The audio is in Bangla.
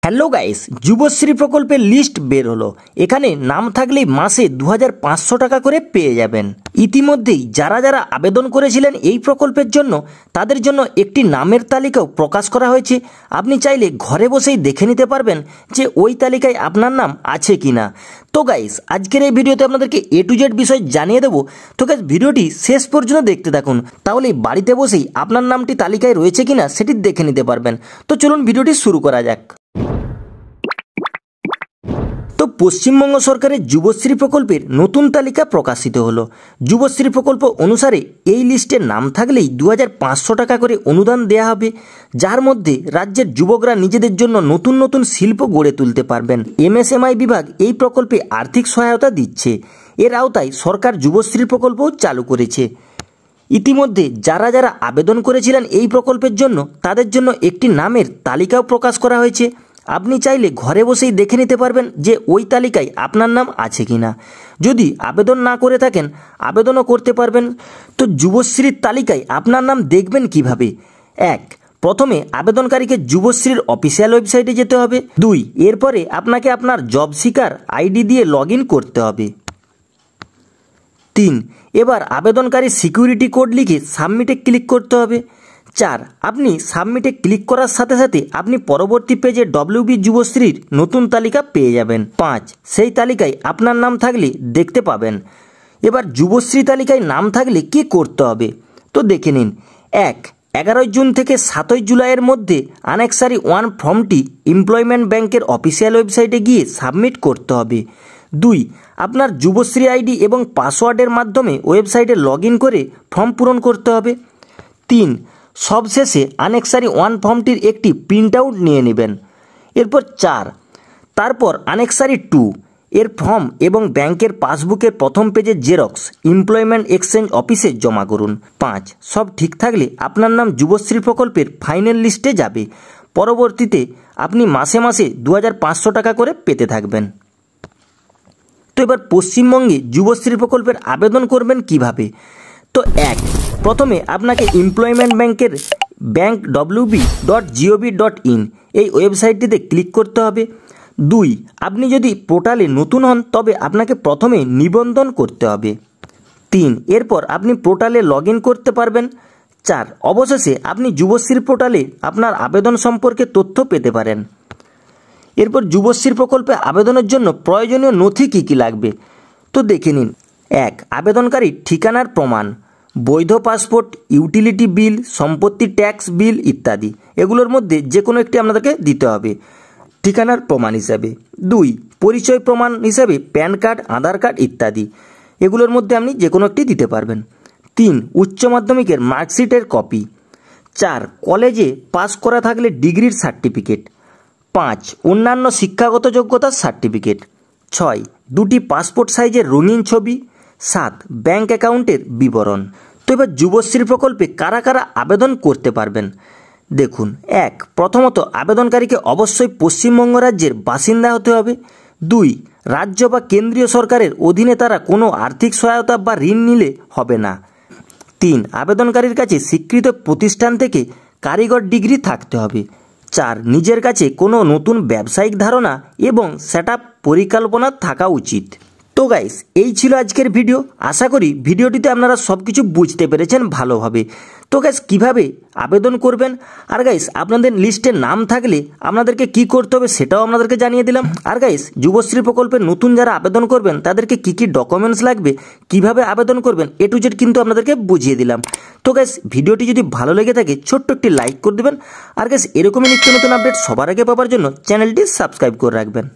হ্যালো গাইস, যুবশ্রী প্রকল্পের লিস্ট বের হলো। এখানে নাম থাকলেই মাসে 2500 টাকা করে পেয়ে যাবেন। ইতিমধ্যেই যারা যারা আবেদন করেছিলেন এই প্রকল্পের জন্য তাদের জন্য একটি নামের তালিকাও প্রকাশ করা হয়েছে। আপনি চাইলে ঘরে বসেই দেখে নিতে পারবেন যে ওই তালিকায় আপনার নাম আছে কিনা। তো গাইস, আজকের এই ভিডিওতে আপনাদেরকে A to Z বিষয় জানিয়ে দেবো। তো গাইস, ভিডিওটি শেষ পর্যন্ত দেখতে থাকুন, তাহলে বাড়িতে বসেই আপনার নামটি তালিকায় রয়েছে কিনা সেটি দেখে নিতে পারবেন। তো চলুন ভিডিওটি শুরু করা যাক। তো পশ্চিমবঙ্গ সরকারের যুবশ্রী প্রকল্পের নতুন তালিকা প্রকাশিত হলো। যুবশ্রী প্রকল্প অনুসারে এই লিস্টে নাম থাকলেই 2500 টাকা করে অনুদান দেওয়া হবে, যার মধ্যে রাজ্যের যুবকরা নিজেদের জন্য নতুন নতুন শিল্প গড়ে তুলতে পারবেন। MSMI বিভাগ এই প্রকল্পে আর্থিক সহায়তা দিচ্ছে। এর আওতায় সরকার যুবশ্রী প্রকল্পও চালু করেছে। ইতিমধ্যে যারা যারা আবেদন করেছিলেন এই প্রকল্পের জন্য তাদের জন্য একটি নামের তালিকাও প্রকাশ করা হয়েছে। আপনি চাইলে ঘরে বসেই দেখে নিতে পারবেন যে ওই তালিকায় আপনার নাম আছে কিনা। যদি আবেদন না করে থাকেন আবেদনও করতে পারবেন। তো যুবশ্রীর তালিকায় আপনার নাম দেখবেন কিভাবে? 1. প্রথমে আবেদনকারীকে যুবশ্রীর অফিসিয়াল ওয়েবসাইটে যেতে হবে। 2. এরপরে আপনাকে আপনার জব সিকার আইডি দিয়ে লগ ইন করতে হবে। 3. এবার আবেদনকারী সিকিউরিটি কোড লিখে সাবমিটে ক্লিক করতে হবে। 4. আপনি সাবমিটে ক্লিক করার সাথে সাথে আপনি পরবর্তী পেজে WB যুবশ্রীর নতুন তালিকা পেয়ে যাবেন। 5. সেই তালিকায় আপনার নাম থাকলে দেখতে পাবেন। এবার যুবশ্রী তালিকায় নাম থাকলে কি করতে হবে তো দেখে নিন। 1. 11 জুন থেকে 7 জুলাইয়ের মধ্যে আনেক্সারি 1 ফর্মটি এমপ্লয়মেন্ট ব্যাংকের অফিসিয়াল ওয়েবসাইটে গিয়ে সাবমিট করতে হবে। 2. আপনার যুবশ্রী আইডি এবং পাসওয়ার্ডের মাধ্যমে ওয়েবসাইটে লগ ইন করে ফর্ম পূরণ করতে হবে। 3. সবশেষে আনেক্সারি 1 ফর্মটির একটি প্রিন্ট আউট নিয়ে নেবেন। এরপর 4. তারপর আনেক্সারি 2 এর ফর্ম এবং ব্যাংকের পাসবুকের প্রথম পেজের জেরক্স এমপ্লয়মেন্ট এক্সচেঞ্জ অফিসে জমা করুন। 5. সব ঠিক থাকলে আপনার নাম যুবশ্রী প্রকল্পের ফাইনাল লিস্টে যাবে। পরবর্তীতে আপনি মাসে মাসে 2500 টাকা করে পেতে থাকবেন। তো এবার পশ্চিমবঙ্গে যুবশ্রী প্রকল্পের আবেদন করবেন কিভাবে? তো 1. প্রথমে আপনাকে এমপ্লয়মেন্ট ব্যাংকের bankwb.gov.in এই ওয়েবসাইটটিতে ক্লিক করতে হবে। 2. আপনি যদি পোর্টালে নতুন হন তবে আপনাকে প্রথমে নিবন্ধন করতে হবে। 3. এরপর আপনি পোর্টালে লগ ইন করতে পারবেন। 4. অবশেষে আপনি যুবশ্রী পোর্টালে আপনার আবেদন সম্পর্কে তথ্য পেতে পারেন। এরপর যুবশ্রী প্রকল্পে আবেদনের জন্য প্রয়োজনীয় নথি কী কী লাগবে তো দেখে নিন। 1. আবেদনকারী ঠিকানার প্রমাণ, বৈধ পাসপোর্ট, ইউটিলিটি বিল, সম্পত্তি ট্যাক্স বিল ইত্যাদি। এগুলোর মধ্যে যে কোনো একটি আপনাদেরকে দিতে হবে ঠিকানার প্রমাণ হিসাবে। 2. পরিচয় প্রমাণ হিসাবে প্যান কার্ড, আধার কার্ড ইত্যাদি। এগুলোর মধ্যে আপনি যে কোনো একটি দিতে পারবেন। 3. উচ্চ মাধ্যমিকের মার্কশিটের কপি। 4. কলেজে পাস করা থাকলে ডিগ্রির সার্টিফিকেট। 5. অন্যান্য শিক্ষাগত যোগ্যতার সার্টিফিকেট। 6. 2টি পাসপোর্ট সাইজের রঙিন ছবি। 7. ব্যাংক অ্যাকাউন্টের বিবরণ। তো এবার যুবশ্রী প্রকল্পে কারা কারা আবেদন করতে পারবেন দেখুন। 1. প্রথমত আবেদনকারীকে অবশ্যই পশ্চিমবঙ্গ রাজ্যের বাসিন্দা হতে হবে। 2. রাজ্য বা কেন্দ্রীয় সরকারের অধীনে তারা কোনো আর্থিক সহায়তা বা ঋণ নিলে হবে না। 3. আবেদনকারীর কাছে স্বীকৃত প্রতিষ্ঠান থেকে কারিগর ডিগ্রি থাকতে হবে। 4. নিজের কাছে কোনো নতুন ব্যবসায়িক ধারণা এবং সেটআপ পরিকল্পনা থাকা উচিত। তো গাইস, এই ছিল আজকের ভিডিও। আশা করি ভিডিওটিতে আপনারা সব কিছু বুঝতে পেরেছেন ভালোভাবে। তো গাইস, কীভাবে আবেদন করবেন আর গাইস আপনাদের লিস্টে নাম থাকলে আপনাদেরকে কি করতে হবে সেটাও আপনাদেরকে জানিয়ে দিলাম। আর গাইস, যুবশ্রী প্রকল্পে নতুন যারা আবেদন করবেন তাদেরকে কী কী ডকুমেন্টস লাগবে, কিভাবে আবেদন করবেন A to Z কিন্তু আপনাদেরকে বুঝিয়ে দিলাম। তো গাইস, ভিডিওটি যদি ভালো লেগে থাকে ছোট্ট একটি লাইক করে দেবেন। আর গাইস, এরকমই নিত্য নতুন আপডেট সবার আগে পাওয়ার জন্য চ্যানেলটি সাবস্ক্রাইব করে রাখবেন।